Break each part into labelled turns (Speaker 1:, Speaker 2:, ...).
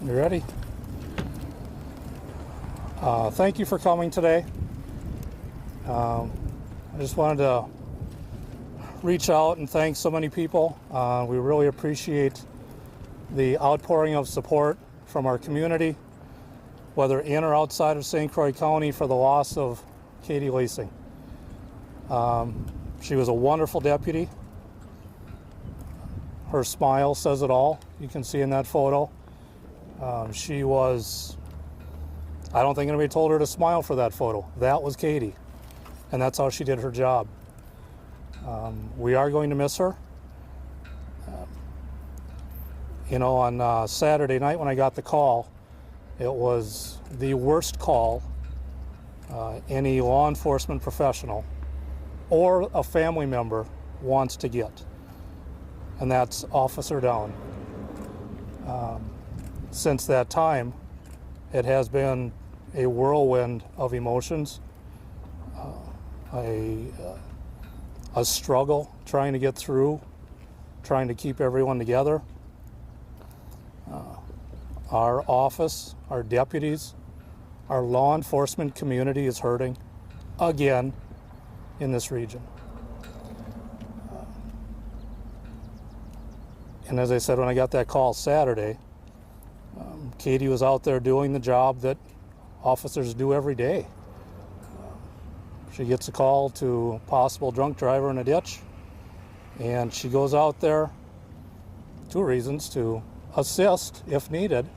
Speaker 1: You ready? Thank you for coming today. I just wanted to reach out and thank so many people. We really appreciate the outpouring of support from our community, whether in or outside of St. Croix County, for the loss of Katie Leising. She was a wonderful deputy. Her smile says it all. You can see in that photo. She was, I don't think anybody told her to smile for that photo. That was Katie, and that's how she did her job. We are going to miss her. On Saturday night when I got the call, it was the worst call any law enforcement professional or a family member wants to get, and that's officer down. Since that time, it has been a whirlwind of emotions, a struggle trying to get through, trying to keep everyone together. Our office, our deputies, our law enforcement community is hurting again in this region. And as I said, when I got that call Saturday, Katie was out there doing the job that officers do every day. She gets a call to a possible drunk driver in a ditch, and she goes out there, two reasons: to assist if needed,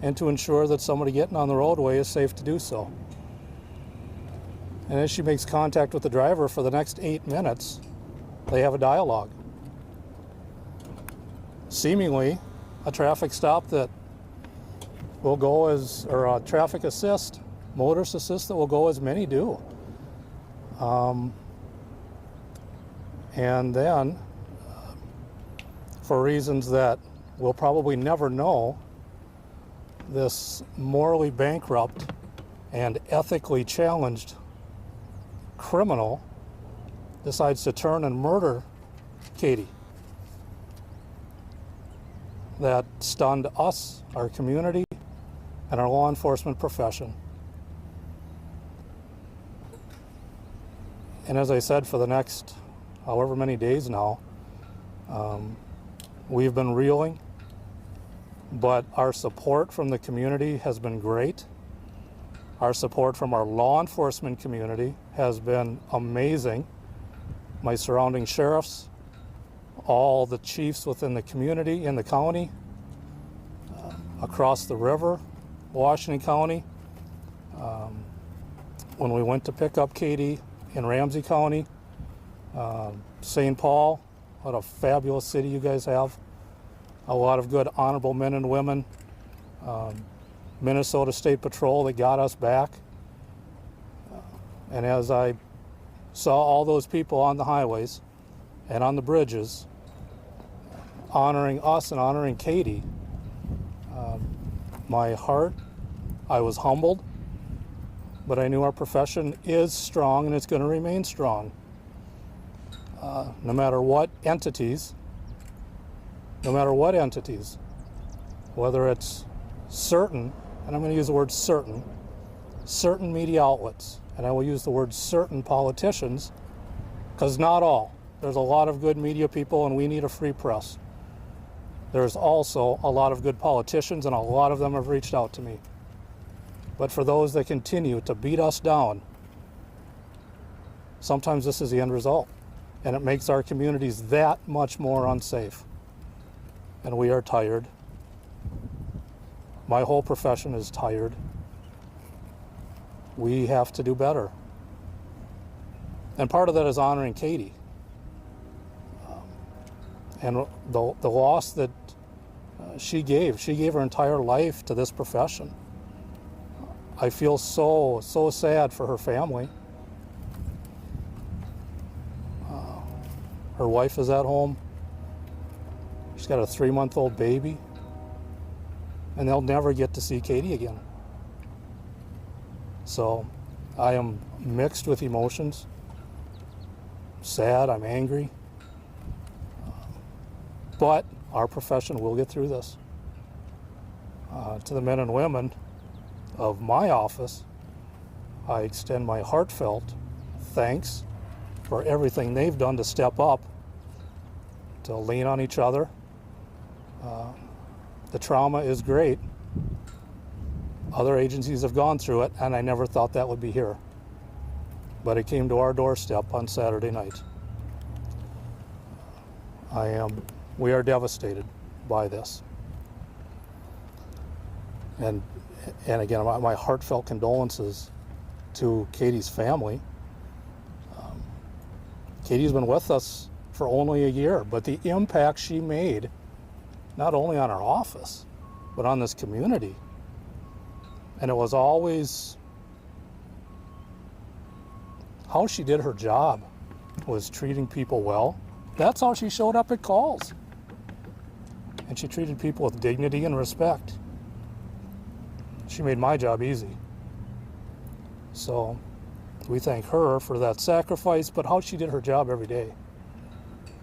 Speaker 1: and to ensure that somebody getting on the roadway is safe to do so. And as she makes contact with the driver for the next 8 minutes, they have a dialogue. Seemingly a traffic stop that will go as, or a traffic assist, motorist assist that will go as many do. And then, for reasons that we'll probably never know, this morally bankrupt and ethically challenged criminal decides to turn and murder Katie. That stunned us, our community, and our law enforcement profession. And as I said, for the next however many days now, we've been reeling, but our support from the community has been great. Our support from our law enforcement community has been amazing. My surrounding sheriffs, all the chiefs within the community, in the county, across the river, Washington County. When we went to pick up Katie in Ramsey County, St. Paul, what a fabulous city you guys have. A lot of good honorable men and women. Minnesota State Patrol that got us back. And as I saw all those people on the highways and on the bridges honoring us and honoring Katie, my heart, I was humbled, but I knew our profession is strong and it's going to remain strong. No matter what entities, whether it's certain, and I'm going to use the word certain media outlets, and I will use the word certain politicians, because not all. There's a lot of good media people, and we need a free press. There's also a lot of good politicians, and a lot of them have reached out to me. But for those that continue to beat us down, sometimes this is the end result, and it makes our communities that much more unsafe. And we are tired. My whole profession is tired. We have to do better. And part of that is honoring Katie. And the loss that she gave her entire life to this profession. I feel so sad for her family. Her wife is at home. She's got a 3-month-old baby. And they'll never get to see Katie again. So I am mixed with emotions. Sad, I'm angry. But our profession will get through this. To the men and women of my office, I extend my heartfelt thanks for everything they've done to step up, to lean on each other. The trauma is great. Other agencies have gone through it, and I never thought that would be here. But it came to our doorstep on Saturday night. We are devastated by this. And again, my heartfelt condolences to Katie's family. Katie's been with us for only a year, but the impact she made, not only on our office, but on this community. And it was always how she did her job, was treating people well. That's how she showed up at calls. And she treated people with dignity and respect. She made my job easy. So we thank her for that sacrifice, but how she did her job every day.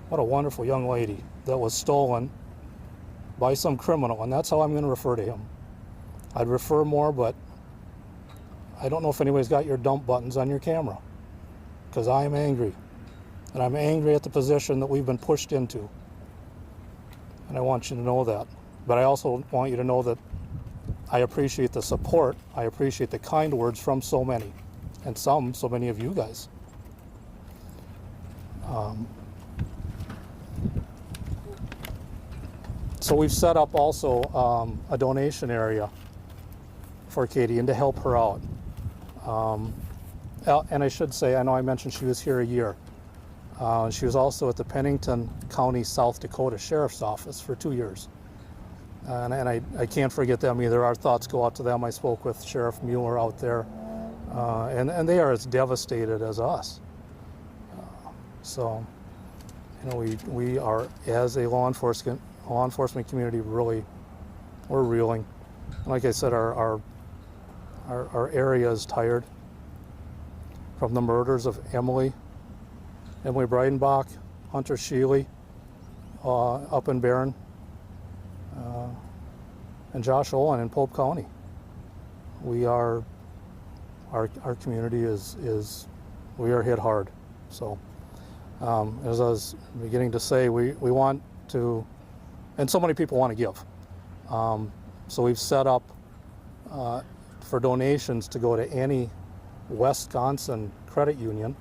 Speaker 1: What a wonderful young lady that was stolen by some criminal, and that's how I'm going to refer to him. I'd refer more, but I don't know if anybody's got your dump buttons on your camera, because I am angry. And I'm angry at the position that we've been pushed into. And I want you to know that. But I also want you to know that I appreciate the support. I appreciate the kind words from so many. And so many of you guys. So we've set up also a donation area for Katie and to help her out. And I should say, I know I mentioned she was here a year. She was also at the Pennington County, South Dakota Sheriff's Office for 2 years. And I can't forget them either. Our thoughts go out to them. I spoke with Sheriff Mueller out there, and they are as devastated as us. So, you know, we are, as a law enforcement community, really, we're reeling. Like I said, our area is tired from the murders of Emily Breidenbach, Hunter Sheely up in Barron, and Josh Olin in Pope County. Our community is we are hit hard. So as I was beginning to say, we want to, and so many people want to give. So we've set up for donations to go to any Wisconsin credit union.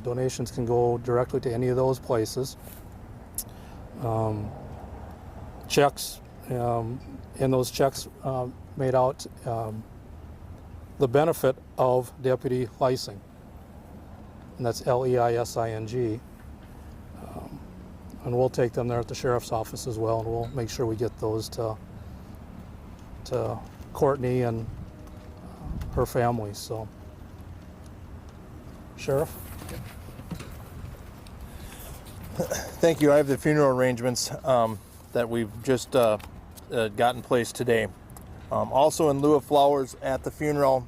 Speaker 1: Donations can go directly to any of those places. Checks, in those checks made out the benefit of Deputy Leising, and that's Leising. And we'll take them there at the sheriff's office as well, and we'll make sure we get those to Courtney and her family. So, Sheriff?
Speaker 2: Thank you. I have the funeral arrangements that we've just got in place today. Also, in lieu of flowers at the funeral,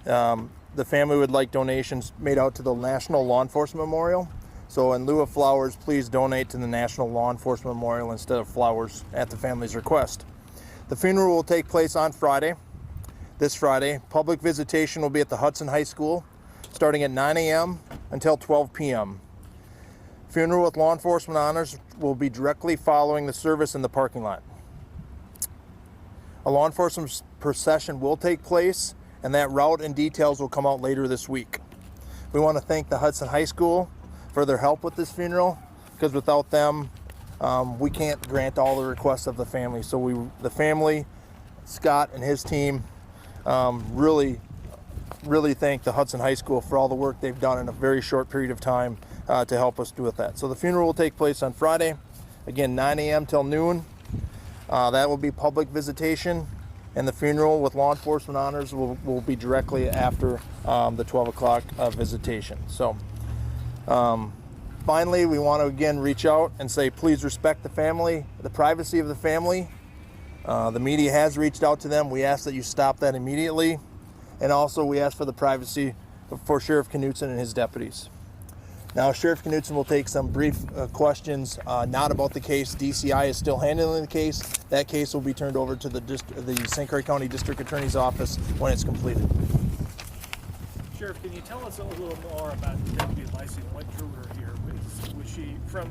Speaker 2: the family would like donations made out to the National Law Enforcement Memorial. So in lieu of flowers, please donate to the National Law Enforcement Memorial instead of flowers at the family's request. The funeral will take place on Friday, this Friday. Public visitation will be at the Hudson High School, starting at 9 a.m. until 12 p.m. Funeral with law enforcement honors will be directly following the service in the parking lot. A law enforcement procession will take place, and that route and details will come out later this week. We want to thank the Hudson High School for their help with this funeral, because without them, we can't grant all the requests of the family. So the family, Scott and his team, really thank the Hudson High School for all the work they've done in a very short period of time to help us do with that. So the funeral will take place on Friday, again 9 a.m. till noon. That will be public visitation, and the funeral with law enforcement honors will be directly after the 12 o'clock visitation. So finally, we want to again reach out and say, please respect the family, the privacy of the family. The media has reached out to them. We ask that you stop that immediately. And also we ask for the privacy for Sheriff Knutson and his deputies. Now, Sheriff Knudsen will take some brief questions, not about the case. DCI is still handling the case. That case will be turned over to the St. Croix County District Attorney's Office when it's completed.
Speaker 3: Sheriff, can you tell us a little more about Deputy Leising? What drew her here? Was she from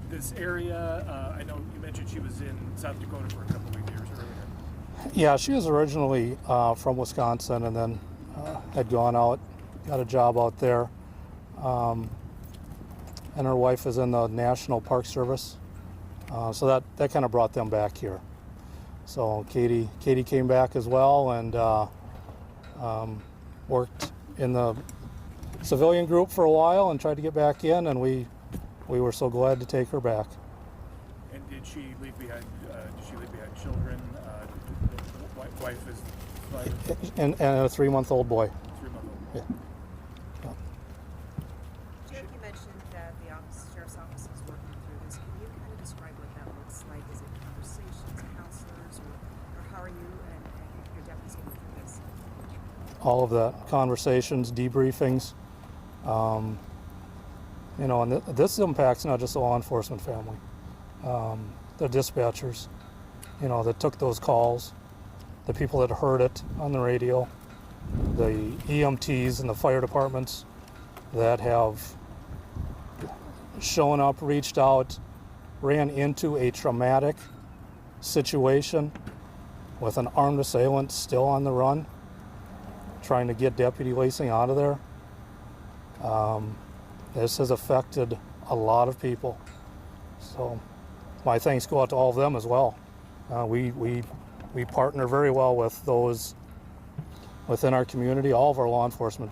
Speaker 3: this area? I know you mentioned she was in South Dakota for a couple of years earlier.
Speaker 1: Yeah, she was originally from Wisconsin and then had gone out, got a job out there. And her wife is in the National Park Service. So that kind of brought them back here. So Katie came back as well and worked in the civilian group for a while and tried to get back in, and we were so glad to take her back.
Speaker 3: And did she leave behind children? The wife is
Speaker 1: and a 3-month-old boy.
Speaker 3: 3-month-old.
Speaker 1: Yeah.
Speaker 4: Sheriff, you mentioned that the Sheriff's Office is working through this. Can you kind of describe what that looks like? Is it conversations, counselors, or how are you and your deputies going through this?
Speaker 1: All of that, conversations, debriefings. And this impacts not just the law enforcement family, the dispatchers, that took those calls, the people that heard it on the radio, the EMTs and the fire departments that have shown up, reached out, ran into a traumatic situation with an armed assailant still on the run, trying to get Deputy Leising out of there. This has affected a lot of people. So my thanks go out to all of them as well. We partner very well with those within our community, all of our law enforcement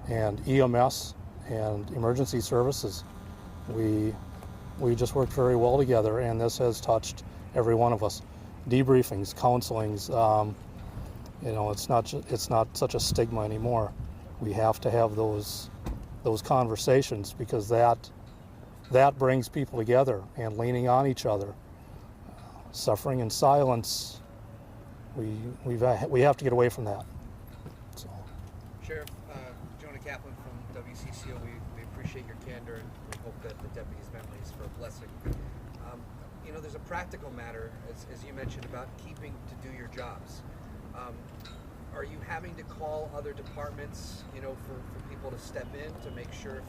Speaker 1: and EMS and emergency services. We just work very well together, and this has touched every one of us. Debriefings, counselings, it's not such a stigma anymore. We have to have those conversations because that brings people together and leaning on each other. Suffering in silence, we have to get away from that. So.
Speaker 5: Sheriff, Jonah Kaplan from WCCO, we appreciate your candor and we hope that the deputy's memory is for a blessing. There's a practical matter, as you mentioned, about keeping to do your jobs. Are you having to call other departments, for people to step in to make sure,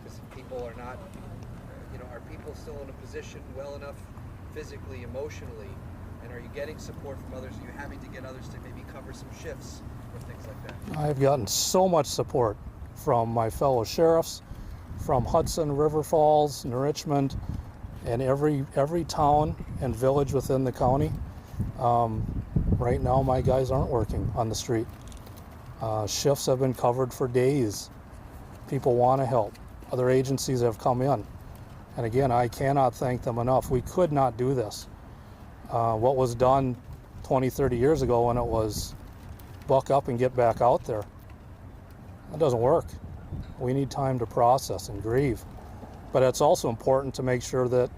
Speaker 5: because people are not, are people still in a position well enough physically, emotionally, and are you getting support from others? Are you having to get others to maybe cover some shifts or things like that?
Speaker 1: I've gotten so much support from my fellow sheriffs, from Hudson, River Falls, and Richmond, and every town and village within the county. Right now, my guys aren't working on the street. Shifts have been covered for days. People want to help. Other agencies have come in. And again, I cannot thank them enough. We could not do this. What was done 20, 30 years ago when it was buck up and get back out there, that doesn't work. We need time to process and grieve. But it's also important to make sure that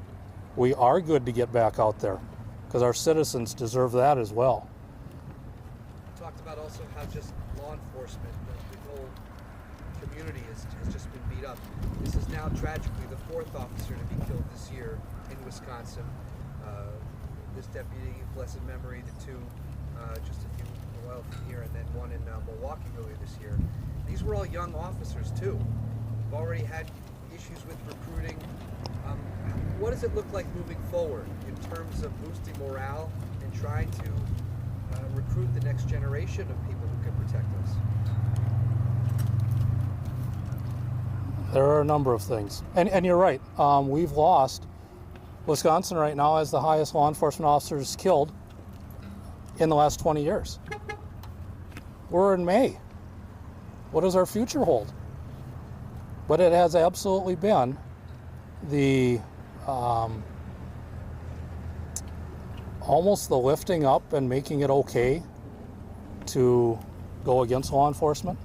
Speaker 1: we are good to get back out there, because our citizens deserve that as well.
Speaker 5: You talked about also how just law enforcement, the whole community has just been beat up. This is now tragically the 4th officer to be killed this year in Wisconsin. This deputy, blessed memory, the 2 just a while from here, and then one in Milwaukee earlier this year. These were all young officers too. We've already had issues with recruiting. What does it look like moving forward in terms of boosting morale and trying to recruit the next generation of people who can protect us?
Speaker 1: There are a number of things. And you're right. We've lost. Wisconsin right now has the highest law enforcement officers killed in the last 20 years. We're in May. What does our future hold? But it has absolutely been the almost the lifting up and making it okay to go against law enforcement.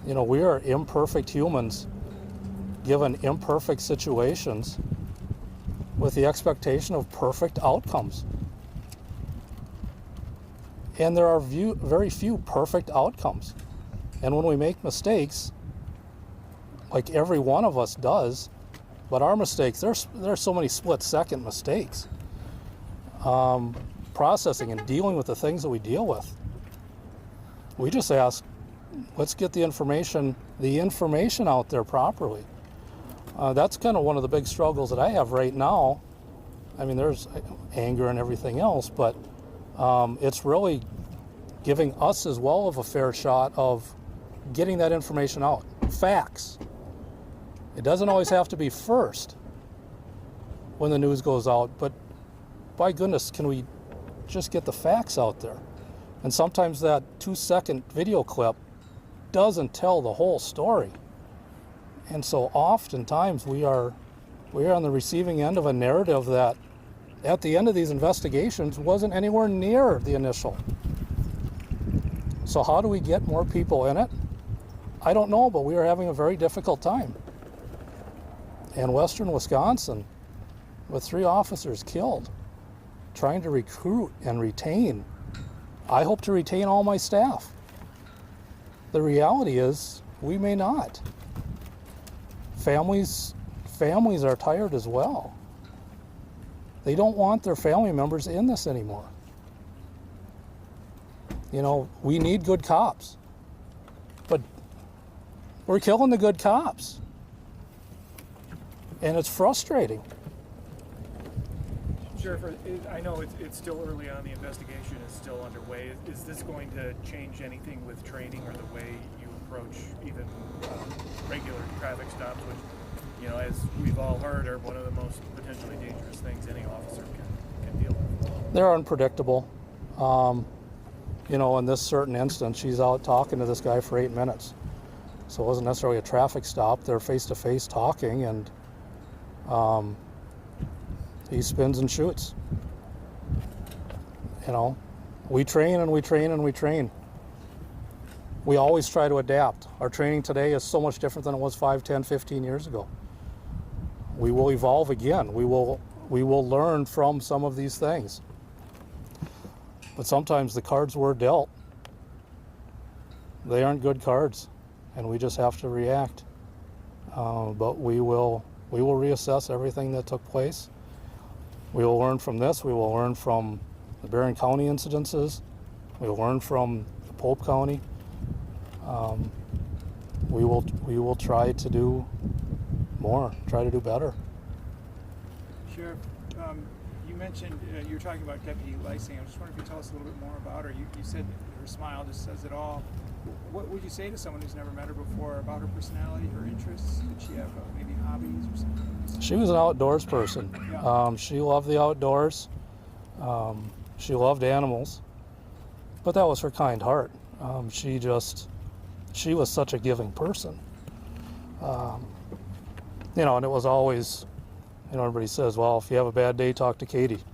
Speaker 1: We are imperfect humans given imperfect situations with the expectation of perfect outcomes. And there are very few perfect outcomes. And when we make mistakes, like every one of us does, but our mistakes, there's so many split-second mistakes. Processing and dealing with the things that we deal with. We just ask, let's get the information out there properly. That's kind of one of the big struggles that I have right now. I mean, there's anger and everything else, but it's really giving us as well of a fair shot of getting that information out. Facts. It doesn't always have to be first when the news goes out, but by goodness, can we just get the facts out there? And sometimes that 2-second video clip doesn't tell the whole story. And so oftentimes we are on the receiving end of a narrative that at the end of these investigations wasn't anywhere near the initial. So how do we get more people in it? I don't know, but we are having a very difficult time. In western Wisconsin, with 3 officers killed, trying to recruit and retain. I hope to retain all my staff. The reality is, we may not. Families are tired as well. They don't want their family members in this anymore. You know, we need good cops, but we're killing the good cops. And it's frustrating.
Speaker 3: Sheriff, I know it's still early on, the investigation is still underway. Is this going to change anything with training or the way you approach even regular traffic stops, which, you know, as we've all heard, are one of the most potentially dangerous things any officer can deal with?
Speaker 1: They're unpredictable. You know, in this certain instance, she's out talking to this guy for 8 minutes. So it wasn't necessarily a traffic stop. They're face-to-face talking, and he spins and shoots. You know, we train and we train and we train. We always try to adapt. Our training today is so much different than it was 5, 10, 15 years ago. We will evolve again. We will learn from some of these things. But sometimes the cards we're dealt, they aren't good cards, and we just have to react. But we will reassess everything that took place. We will learn from this. We will learn from the Barron County incidences. We will learn from Pope County. We will try to do more, try to do better.
Speaker 6: Sheriff, you mentioned you were talking about Deputy Leising. I was just wondering if you could tell us a little bit more about her. You said her smile just says it all. What would you say to someone who's never met her before about her personality, her interests? Did she have maybe hobbies or something?
Speaker 1: She was an outdoors person.
Speaker 6: Yeah.
Speaker 1: She loved the outdoors. She loved animals, but that was her kind heart. She was such a giving person. You know, and it was always, you know, everybody says, well, if you have a bad day, talk to Katie,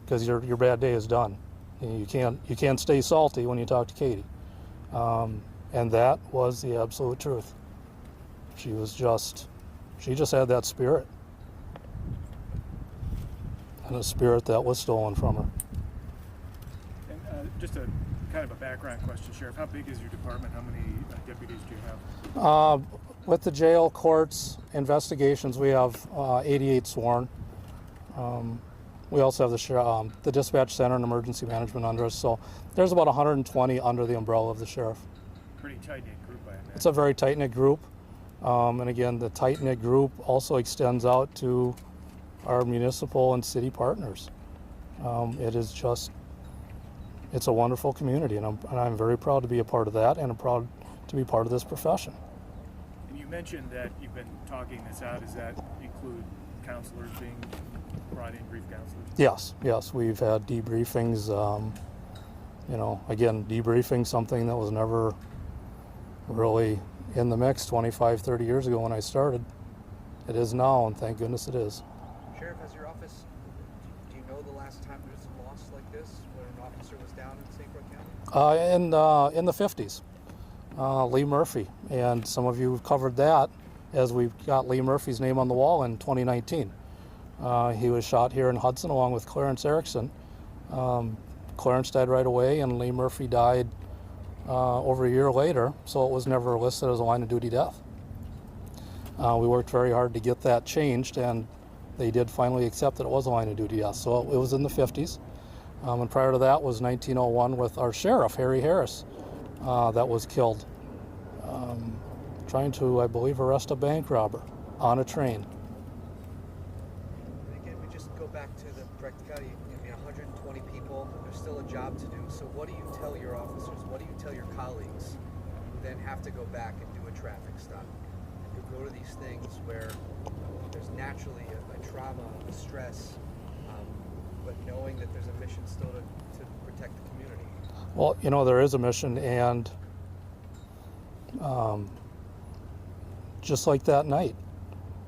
Speaker 1: because your bad day is done. You can't stay salty when you talk to Katie. And that was the absolute truth. She just had that spirit. And a spirit that was stolen from her.
Speaker 3: And just a kind of a background question, Sheriff. How big is your department? How many deputies do you have?
Speaker 1: With the jail, courts, investigations, we have 88 sworn. We also have the dispatch center and emergency management under us, so there's about 120 under the umbrella of the sheriff.
Speaker 3: Pretty tight-knit group, I imagine.
Speaker 1: It's a very tight-knit group, and again, the tight-knit group also extends out to our municipal and city partners. It's a wonderful community, and I'm very proud to be a part of that, and I'm proud to be part of this profession.
Speaker 3: And you mentioned that you've been talking this out. Does that include counselors being brought in, brief counselors?
Speaker 1: Yes, we've had debriefings. You know, again, debriefing something that was never really in the mix 25, 30 years ago when I started. It is now, and thank goodness it is.
Speaker 5: Sheriff, has your office, do you know the last time there was a loss like this, when an officer was down in St. Croix County?
Speaker 1: In the 50s, Lee Murphy, and some of you have covered that as we've got Lee Murphy's name on the wall in 2019. He was shot here in Hudson along with Clarence Erickson. Clarence died right away, and Lee Murphy died over a year later, so it was never listed as a line of duty death. We worked very hard to get that changed, and they did finally accept that it was a line of duty death. So it was in the 50s. And prior to that was 1901 with our sheriff, Harry Harris, that was killed trying to, I believe, arrest a bank robber on a train.
Speaker 5: And again, we just go back to the practicality. I mean, 120 people, there's still a job to do. So what do you tell your officers? What do you tell your colleagues who then have to go back and do a traffic stop? And who go to these things where there's naturally a trauma, a stress, but knowing that there's a mission still to protect the community?
Speaker 1: Well, you know, there is a mission, and just like that night,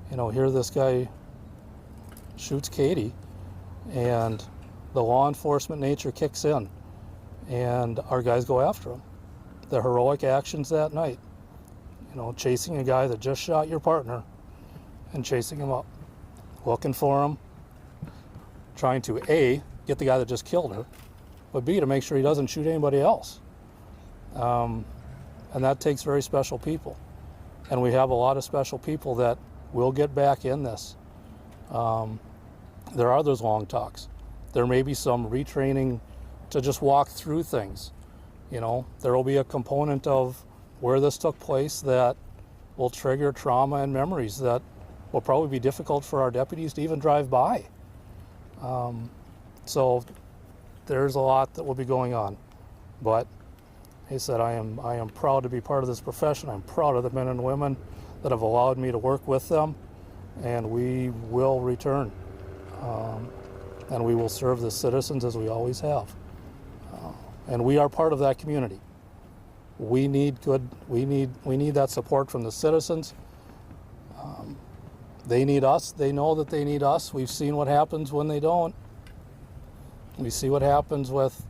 Speaker 1: you know, here this guy shoots Katie, and the law enforcement nature kicks in, and our guys go after him. The heroic actions that night, you know, chasing a guy that just shot your partner and chasing him up, looking for him, trying to A, get the guy that just killed her, but B, to make sure he doesn't shoot anybody else. And that takes very special people. And we have a lot of special people that will get back in this. There are those long talks. There may be some retraining to just walk through things. You know, there will be a component of where this took place that will trigger trauma and memories that will probably be difficult for our deputies to even drive by. So there's a lot that will be going on. But he said, I am proud to be part of this profession. I'm proud of the men and women that have allowed me to work with them, and we will return. And we will serve the citizens as we always have. And we are part of that community. We need that support from the citizens. They need us. They know that they need us. We've seen what happens when they don't. We see what happens with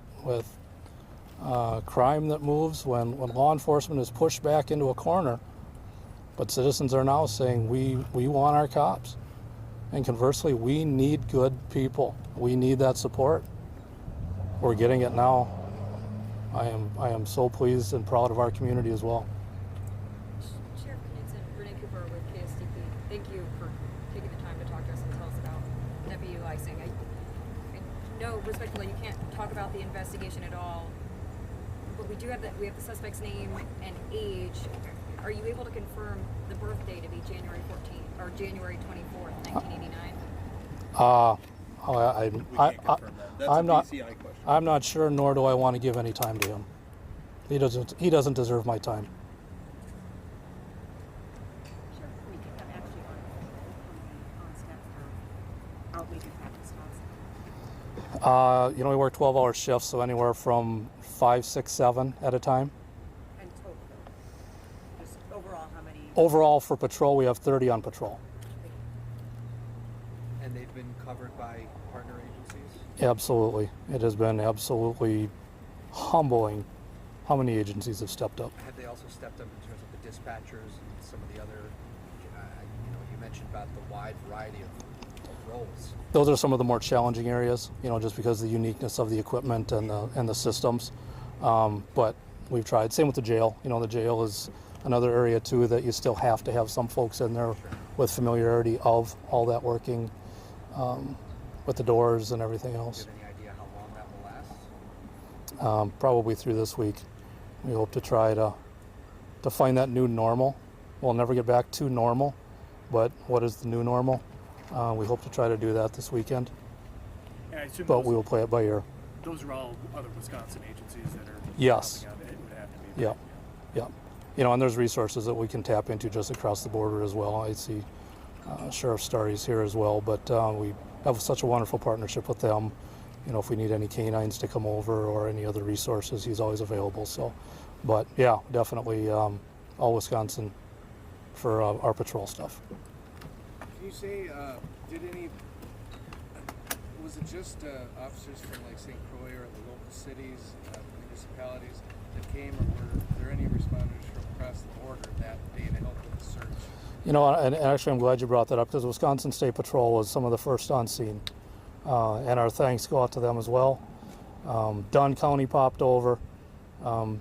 Speaker 1: crime that moves when law enforcement is pushed back into a corner. But citizens are now saying we want our cops. And conversely, we need good people. We need that support. We're getting it now. I am so pleased and proud of our community as well.
Speaker 7: Sheriff Knudsen, Renee Cooper with KSTP. Thank you for taking the time to talk to us and tell us about Deputy Leising. I know respectfully you can't talk about the investigation at all, but we have the suspect's name and age. Are you able to confirm the birth date to be January 14th or January 24th, 1989?
Speaker 1: I'm not sure, nor do I want to give any time to him. He doesn't deserve my time.
Speaker 4: Sure, we can have actually on staff for outreach and practice housing.
Speaker 1: You know, we work 12-hour shifts, so anywhere from 5, 6, 7 at a time.
Speaker 4: And total, just overall, how many?
Speaker 1: Overall, for patrol, we have 30 on patrol.
Speaker 5: And they've been covered by partner agencies?
Speaker 1: Absolutely. It has been absolutely humbling how many agencies have stepped up.
Speaker 5: Have they also stepped up in terms of the dispatchers and some of the other, you mentioned about the wide variety of roles.
Speaker 1: Those are some of the more challenging areas, you know, just because of the uniqueness of the equipment and the systems. But we've tried. Same with the jail. You know, the jail is another area too that you still have to have some folks in there with familiarity of all that working, with the doors and everything else.
Speaker 5: Do you have any idea how long that will last?
Speaker 1: Probably through this week. We hope to try to find that new normal. We'll never get back to normal, but what is the new normal? We hope to try to do that this weekend,
Speaker 3: And I assume
Speaker 1: but we will play it by ear.
Speaker 3: those are all other Wisconsin agencies that are
Speaker 1: Yes.
Speaker 3: helping out. It would have to be.
Speaker 1: Yeah, yeah. You know, and there's resources that we can tap into just across the border as well. I see Sheriff Starry's here as well, but we have such a wonderful partnership with them. You know, if we need any canines to come over or any other resources, he's always available. So, but yeah, definitely all Wisconsin for our patrol stuff.
Speaker 6: Can you say, was it just officers from like St. Croix or the local cities, municipalities that came, or were there any responders from across the border that day to help with the search?
Speaker 1: You know, and actually I'm glad you brought that up because Wisconsin State Patrol was some of the first on scene. And our thanks go out to them as well. Dunn County popped over. And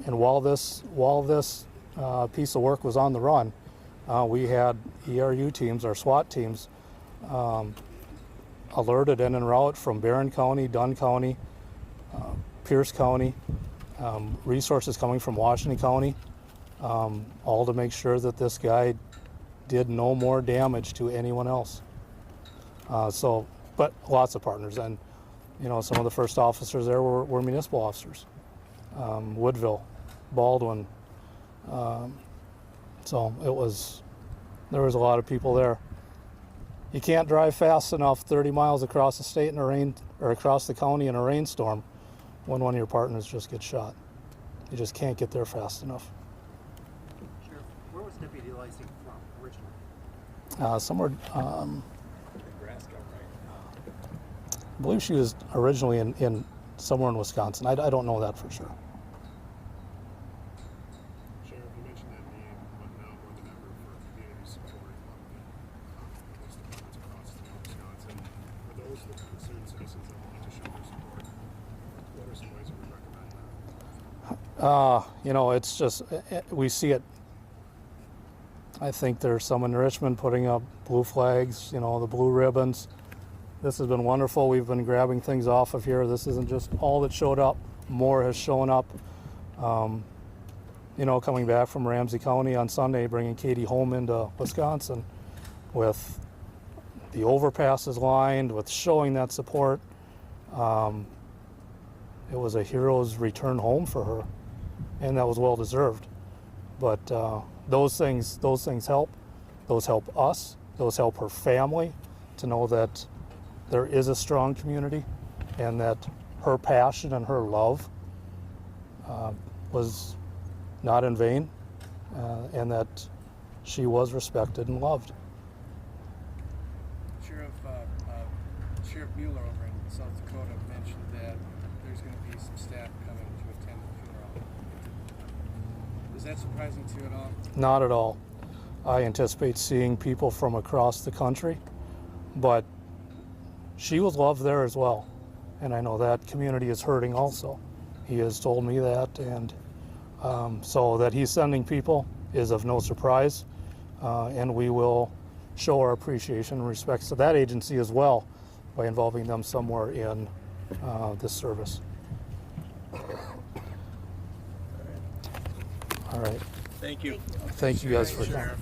Speaker 1: while this piece of work was on the run, we had ERU teams, our SWAT teams, alerted in en route from Barron County, Dunn County, Pierce County, resources coming from Washington County, all to make sure that this guy did no more damage to anyone else. But lots of partners, and some of the first officers there were municipal officers, Woodville, Baldwin. So there was a lot of people there. You can't drive fast enough 30 miles across the state in a rain, or across the county in a rainstorm when one of your partners just gets shot. You just can't get there fast enough.
Speaker 8: Sheriff, where was Deputy Leising from originally?
Speaker 1: Somewhere, I believe she was originally in somewhere in Wisconsin. I don't know that for sure.
Speaker 9: Sheriff, you mentioned that name, but now more than ever for community support among the police departments across the state of Wisconsin. For those that are concerned citizens that want to show their support, what are some ways that we recommend that?
Speaker 1: It's just, we see it. I think there's some in Richmond putting up blue flags, the blue ribbons. This has been wonderful. We've been grabbing things off of here. This isn't just all that showed up. More has shown up. Coming back from Ramsey County on Sunday, bringing Katie home into Wisconsin with the overpasses lined, with showing that support. It was a hero's return home for her, and that was well deserved. But those things help. Those help us. Those help her family to know that there is a strong community, and that her passion and her love was not in vain, and that she was respected and loved.
Speaker 10: Sheriff Mueller over in South Dakota mentioned that there's going to be some staff coming to attend the funeral. Is that surprising to you at all?
Speaker 1: Not at all. I anticipate seeing people from across the country, but she was loved there as well, and I know that community is hurting also. He has told me that, and so that he's sending people is of no surprise, and we will show our appreciation and respect to that agency as well by involving them somewhere in this service. All right.
Speaker 2: Thank you.
Speaker 1: Thank you guys for
Speaker 2: Sheriff.